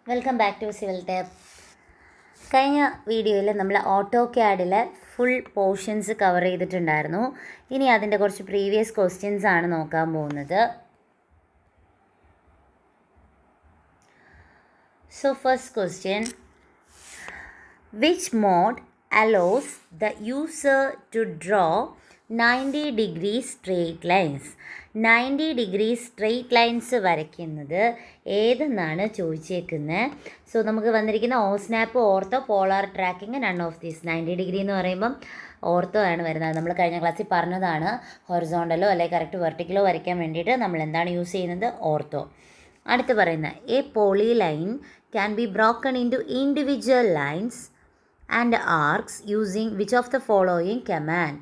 Welcome back to civil tap. കഴിഞ്ഞ വീഡിയോയിൽ നമ്മൾ ഓട്ടോ ക്യാഡിലെ ഫുൾ പോർഷൻസ് കവർ ചെയ്തിട്ടുണ്ടായിരുന്നു. ഇനി അതിൻ്റെ കുറച്ച് പ്രീവിയസ് ക്വസ്റ്റ്യൻസ് ആണ് നോക്കാൻ പോകുന്നത്. So first question, which mode allows the user to draw 90 degree straight lines? 90 degree straight lines വരയ്ക്കുന്നത് ഏതെന്നാണ് ചോദിച്ചേക്കുന്നത്. സോ നമുക്ക് വന്നിരിക്കുന്ന osnap, ortho, polar tracking, none of these. 90 degree എന്ന് പറയുമ്പം ഓർത്തോ ആണ് വരുന്നത്. നമ്മൾ കഴിഞ്ഞ ക്ലാസ്സിൽ പറഞ്ഞതാണ്. ഹൊറിസോണ്ടലോ അല്ലെങ്കിൽ കറക്റ്റ് വെർട്ടിക്കലോ വരയ്ക്കാൻ വേണ്ടിയിട്ട് നമ്മൾ എന്താണ് യൂസ് ചെയ്യുന്നത്? ഓർത്തോ. അടുത്ത് പറയുന്നത്, a polyline can be broken into individual lines and arcs using which of the following command?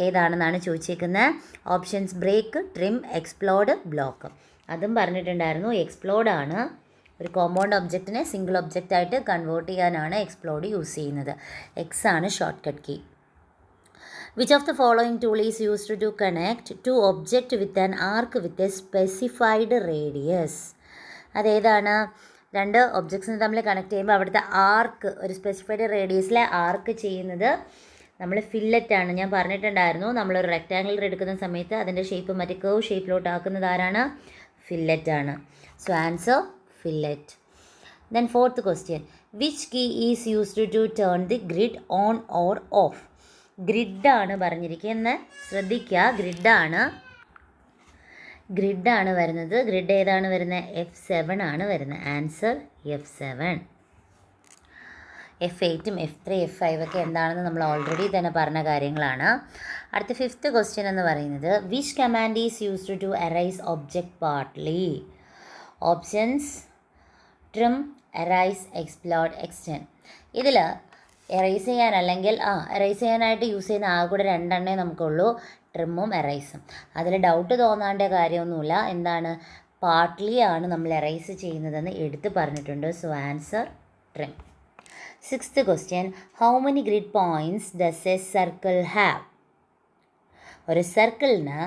ഏതാണെന്നാണ് ചോദിച്ചേക്കുന്നത്. Options break, trim, explode, block. അതും പറഞ്ഞിട്ടുണ്ടായിരുന്നു. എക്സ്പ്ലോഡ് ആണ്. ഒരു കോമ്പൗണ്ട് ഒബ്ജക്റ്റിനെ സിംഗിൾ ഒബ്ജക്റ്റ് ആയിട്ട് കൺവേർട്ട് ചെയ്യാനാണ് എക്സ്പ്ലോഡ് യൂസ് ചെയ്യുന്നത്. എക്സ് ആണ് shortcut key. Which of the following tool is used to connect to object with an arc with a specified radius? അതേതാണ്? രണ്ട് ഒബ്ജക്ട്സിനെ തമ്മിൽ കണക്ട് ചെയ്യുമ്പോൾ അവിടുത്തെ ആർക്ക്, ഒരു സ്പെസിഫൈഡ് റേഡിയസിലെ ആർക്ക് ചെയ്യുന്നത് നമ്മൾ ഫില്ലറ്റാണ്. ഞാൻ പറഞ്ഞിട്ടുണ്ടായിരുന്നു, നമ്മളൊരു റെക്റ്റാങ്കിൾ എടുക്കുന്ന സമയത്ത് അതിൻ്റെ ഷേപ്പ് മറ്റേ കർവ് ഷേപ്പിലോട്ട് ആക്കുന്നത് ആരാണ്? ഫില്ലറ്റാണ്. So answer fillet. Then fourth question, which key is used to turn the grid on or off? ഗ്രിഡാണ് പറഞ്ഞിരിക്കുന്നത്. ശ്രദ്ധിക്കുക, ഗ്രിഡാണ് വരുന്നത്. ഗ്രിഡ് ഏതാണ് വരുന്നത്? F7 ആണ് വരുന്നത്. Answer F7. F8ഉം F3 F5 ഒക്കെ എന്താണെന്ന് നമ്മൾ ഓൾറെഡി തന്നെ പറഞ്ഞ കാര്യങ്ങളാണ്. അടുത്ത ഫിഫ്ത്ത് ക്വസ്റ്റ്യൻ എന്ന് പറയുന്നത്, which command is used to erase object partly? Options trim, erase, explode, extend. ഇതിൽ എറൈസ് ചെയ്യാൻ അല്ലെങ്കിൽ എറൈസ് ചെയ്യാനായിട്ട് യൂസ് ചെയ്യുന്ന ആകെ കൂടെ രണ്ടെണ്ണേ നമുക്കുള്ളൂ, ട്രിമ്മും എറൈസും. അതിൽ ഡൗട്ട് തോന്നാണ്ട കാര്യമൊന്നുമില്ല. എന്താണ്? പാർട്ട്ലി ആണ് നമ്മൾ എറൈസ് ചെയ്യുന്നതെന്ന് എടുത്ത് പറഞ്ഞിട്ടുണ്ട്. So answer trim. Sixth question, how many grid points does A circle have? ഒരു സർക്കിളിന്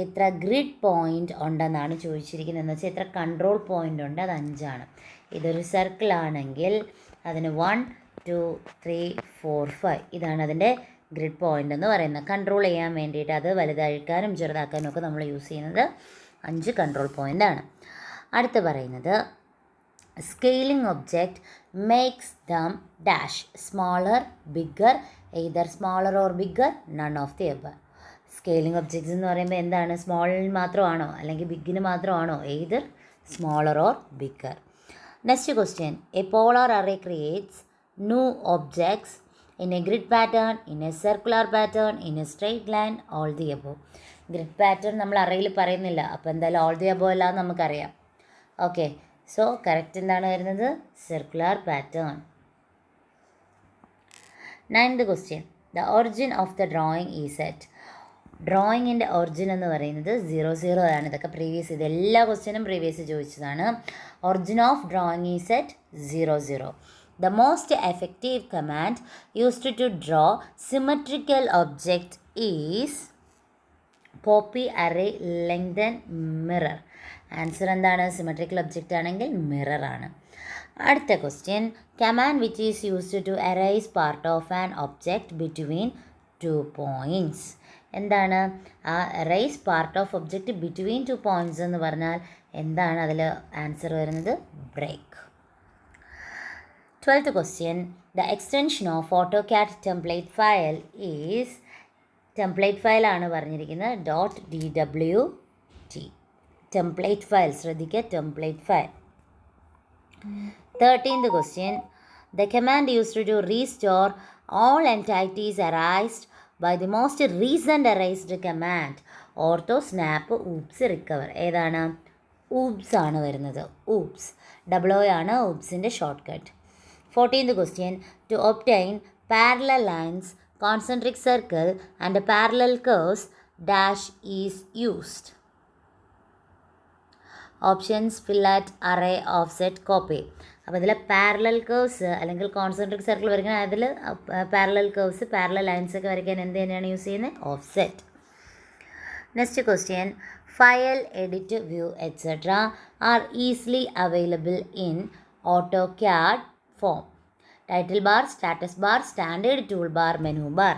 എത്ര ഗ്രിഡ് പോയിൻ്റ് ഉണ്ടെന്നാണ് ചോദിച്ചിരിക്കുന്നത്. എന്ന് വെച്ചാൽ എത്ര കൺട്രോൾ പോയിൻ്റ് ഉണ്ട്? അത് 5 ആണ്. ഇതൊരു സർക്കിളാണെങ്കിൽ അതിന് 1, 2, 3, 4, 5 ഇതാണ് അതിൻ്റെ ഗ്രിഡ് പോയിൻ്റ് എന്ന് പറയുന്നത്. കൺട്രോൾ ചെയ്യാൻ വേണ്ടിയിട്ട് അത് വലുതാക്കാനും ചെറുതാക്കാനും ഒക്കെ നമ്മൾ യൂസ് ചെയ്യുന്നത് 5 കൺട്രോൾ പോയിൻ്റ് ആണ്. അടുത്ത് പറയുന്നത്, scaling object makes them dash smaller, bigger, either smaller or bigger, none of the above. Scaling objects എന്ന് പറയുമ്പോൾ എന്താണ്? സ്മോളിന് മാത്രമാണോ അല്ലെങ്കിൽ ബിഗിന് മാത്രമാണോ? Either smaller or bigger. Next question, A polar array creates new objects in a grid pattern, in a circular pattern, in a straight line, all the above. Grid pattern നമ്മൾ അറേയിൽ പറയുന്നില്ല, അപ്പോൾ എന്തായാലും all the above എല്ലാം നമുക്കറിയാം. Okay, so correct എന്താണ് വരുന്നത്? Circular pattern. 9th question, the origin of the drawing is at? ഡ്രോയിങ്ങിൻ്റെ origin എന്ന് പറയുന്നത് 00 ആണ്. ഇതൊക്കെ പ്രീവിയസ്, ഇതെല്ലാ ക്വസ്റ്റ്യനും പ്രീവിയസ് ചോദിച്ചതാണ്. Origin of drawing is at 00. The most effective command used to draw symmetrical object is copy, array, lengthen, mirror. Answer എന്താണ്? Symmetrical object ആണെങ്കിൽ മിറർ ആണ്. അടുത്ത question, command which is used to erase part of an object between 2 points. എന്താണ് ആ erase part of object between 2 points എന്ന് പറഞ്ഞാൽ എന്താണ്? അതിൽ ആൻസർ വരുന്നത് break. 12th question, the extension of AutoCAD template file is? template file ആണ് പറഞ്ഞിരിക്കുന്നത്. .dwt. template file, ശ്രദ്ധിക്കുക, template file. 13th question, the command used to restore all entities erased by the most recent erased command. ortho, snap, oops, recover. ഏതാണ്? oops ആണ് വരുന്നത്. oops. O ആണ് oopsൻ്റെ shortcut. 14th question, to obtain parallel lines, concentric circle and parallel curves, dash is used. Options fillet, array, offset, copy. അപ്പോൾ ഇതിൽ parallel curves അല്ലെങ്കിൽ concentric circle വരയ്ക്കാൻ, അതിൽ പാരലൽ കേർവ്സ്, പാരലൽ ലൈൻസ് ഒക്കെ വരയ്ക്കാൻ എന്ത് തന്നെയാണ് യൂസ് ചെയ്യുന്നത്? Offset. Next question, file, edit, view, etcetera are easily available in AutoCAD form. Title bar, status bar, standard tool bar, menu bar.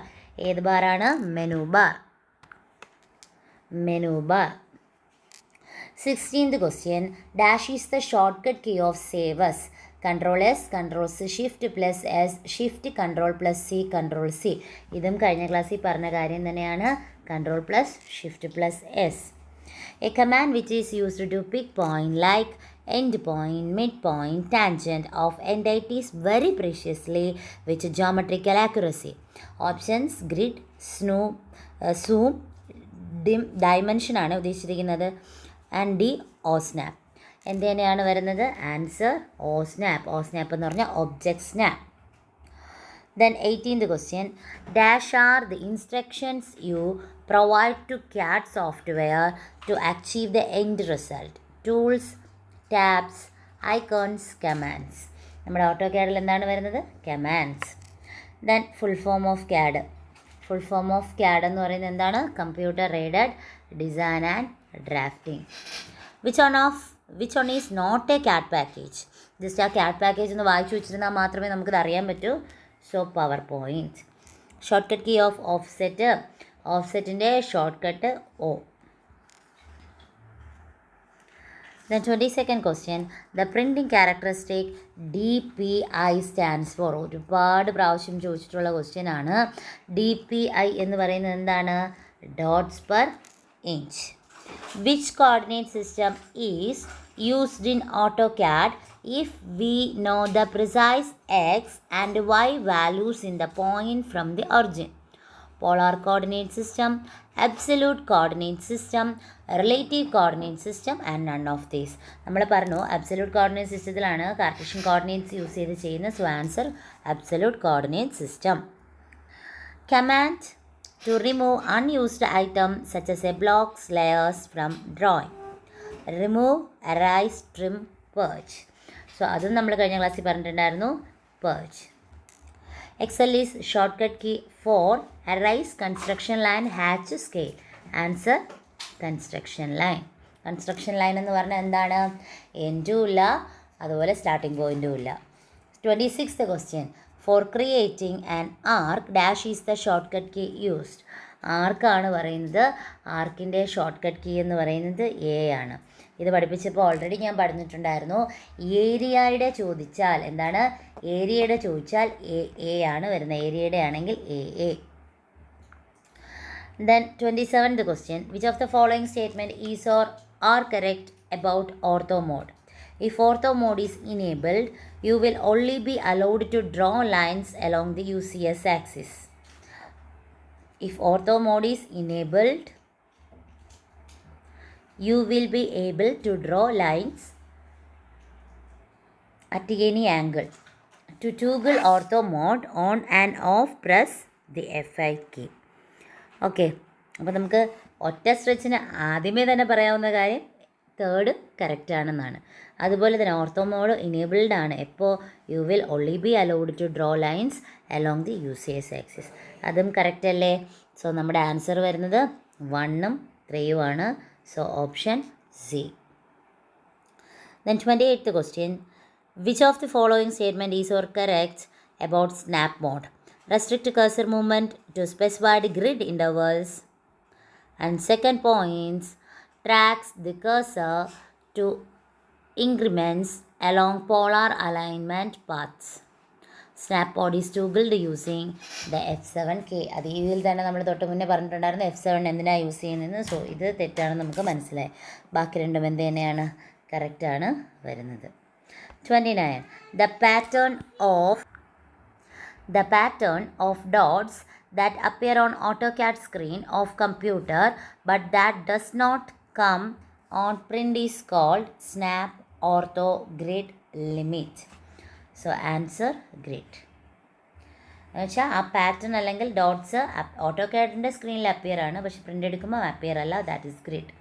ഏത് ബാറാണ്? Menu bar. Menu bar. 16th question. Dash is the shortcut key of save as. Control S, Control C, Shift plus S, Shift, Control plus C, Control C. ഇതും കഴിഞ്ഞ ക്ലാസ്സിൽ പറഞ്ഞ കാര്യം തന്നെയാണ്. Control plus Shift plus S. A command which is used to pick point like end point, midpoint, tangent of entities very preciously with geometrical accuracy. Options: grid, zoom, dimension ആണ് ഉദ്ദേശിച്ചിരിക്കുന്നത്. And the OSNAP. എന്ത് തന്നെയാണ് വരുന്നത്? Answer OSNAP. OSNAP എന്ന് പറഞ്ഞാൽ object snap. Then 18th question. Dash are the instructions you provide to CAD software to achieve the end result. Tools, tabs, icons, commands. നമ്മുടെ AutoCADൽ എന്താണ് വരുന്നത്? Commands. Then full form of CAD. Full form of CAD എന്ന് പറയുന്നത് എന്താണ്? Computer aided design and drafting. Which one is not a CAD package? Just ആ CAD package ഒന്ന് വായിച്ചു വെച്ചിരുന്നാൽ മാത്രമേ നമുക്കത് അറിയാൻ പറ്റൂ. So PowerPoint. Shortcut key of offset. ഓഫ്സെറ്റിൻ്റെ shortcut O. Then 22nd question. The printing characteristic DPI stands for. ഒരുപാട് പ്രാവശ്യം ചോദിച്ചിട്ടുള്ള ക്വസ്റ്റ്യൻ ആണ്. DPI എന്ന് പറയുന്നത് എന്താണ്? Dots per inch. Which coordinate system is used in AutoCAD if we know the precise X and Y values in the point from the origin? Polar coordinate system, absolute coordinate system, relative coordinate system and none of these. നമ്മൾ പറഞ്ഞു absolute coordinate സിസ്റ്റത്തിലാണ് Cartesian coordinates use ചെയ്ത് ചെയ്യുന്നത്. So answer absolute coordinate system. Command to remove unused items such as a blocks, layers from drawing. Remove, erase, trim, purge. So അതും നമ്മൾ കഴിഞ്ഞ ക്ലാസ്സിൽ പറഞ്ഞിട്ടുണ്ടായിരുന്നു. purge. Excel is shortcut key for erase, construction line, hatch, scale. Answer construction line. construction line എന്ന് പറഞ്ഞാൽ എന്താണ്? എൻഡും ഇല്ല, അതുപോലെ സ്റ്റാർട്ടിംഗ് പോയിൻറ്റും ഇല്ല. 26th question. For creating an arc, dash is the shortcut key used. ആർക്കാണ് പറയുന്നത്? ആർക്കിൻ്റെ ഷോർട്ട് കട്ട് കീ എന്ന് പറയുന്നത് A ആണ്. ഇത് പഠിപ്പിച്ചപ്പോൾ ഓൾറെഡി ഞാൻ പറഞ്ഞിട്ടുണ്ടായിരുന്നു. ഏരിയയുടെ ചോദിച്ചാൽ എന്താണ്? ഏരിയയുടെ ചോദിച്ചാൽ A ആണ് വരുന്നത്. ഏരിയയുടെ ആണെങ്കിൽ AA. Then 27th question. Which of the following statement is or are correct about ortho mode? If ortho mode is enabled, you will only be allowed to draw lines along the UCS axis. If ortho mode is enabled, you will be able to draw lines at any angle. To toggle ortho mode on and off, press the F5 key. Okay, അപ്പോൾ നമുക്ക് ഒറ്റ സ്ട്രെച്ചിന് ആദ്യമേ തന്നെ പറയാവുന്ന കാര്യം third correct ആണെന്നാണ്. അതുപോലെ തന്നെ ഓർത്തോ മോഡ് ഇനേബിൾഡ് ആണ്. എപ്പോൾ? You will only be allowed to draw lines along the UCS axis. അതും കറക്റ്റ് അല്ലേ? സോ നമ്മുടെ ആൻസർ വരുന്നത് 1ഉം 3ഉം ആണ്. So option C. Then 28th question. Which of the following statement is or correct about snap mode? Restrict cursor movement to specified grid intervals. And second points, tracks the cursor to increments along polar alignment paths. Snap mode is toggled using the F7 key. അത് ഇതിൽ തന്നെ നമ്മൾ തൊട്ട് മുന്നേ പറഞ്ഞിട്ടുണ്ടായിരുന്നു F7 എന്തിനാണ് use ചെയ്യുന്നതെന്ന്. So ഇത് തെറ്റാണെന്ന് നമുക്ക് മനസ്സിലായി. ബാക്കി രണ്ടും എന്ത് തന്നെയാണ്? കറക്റ്റാണ് വരുന്നത്. 29. The pattern of dots that appear on AutoCAD screen of computer but that does not come on print is called snap, ortho, grid, limit. So answer grid. എന്നുവെച്ചാൽ ആ പാറ്റേൺ അല്ലെങ്കിൽ ഡോട്ട്സ് ഓട്ടോകാഡിൻ്റെ സ്ക്രീനിൽ അപ്പിയർ ആണ്, പക്ഷേ പ്രിൻ്റ് എടുക്കുമ്പോൾ appear അല്ല. That is grid.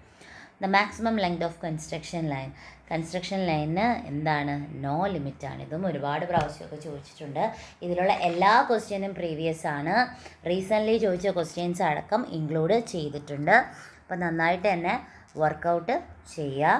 The maximum length of construction line. Construction ലൈനിന് എന്താണ്? നോ ലിമിറ്റാണ്. ഇതും ഒരുപാട് പ്രാവശ്യമൊക്കെ ചോദിച്ചിട്ടുണ്ട്. ഇതിലുള്ള എല്ലാ ക്വസ്റ്റ്യനും പ്രീവിയസ് ആണ്. റീസെൻ്റ്ലി ചോദിച്ച ക്വസ്റ്റ്യൻസ് അടക്കം ഇൻക്ലൂഡ് ചെയ്തിട്ടുണ്ട്. അപ്പോൾ നന്നായിട്ട് തന്നെ വർക്കൗട്ട് ചെയ്യുക.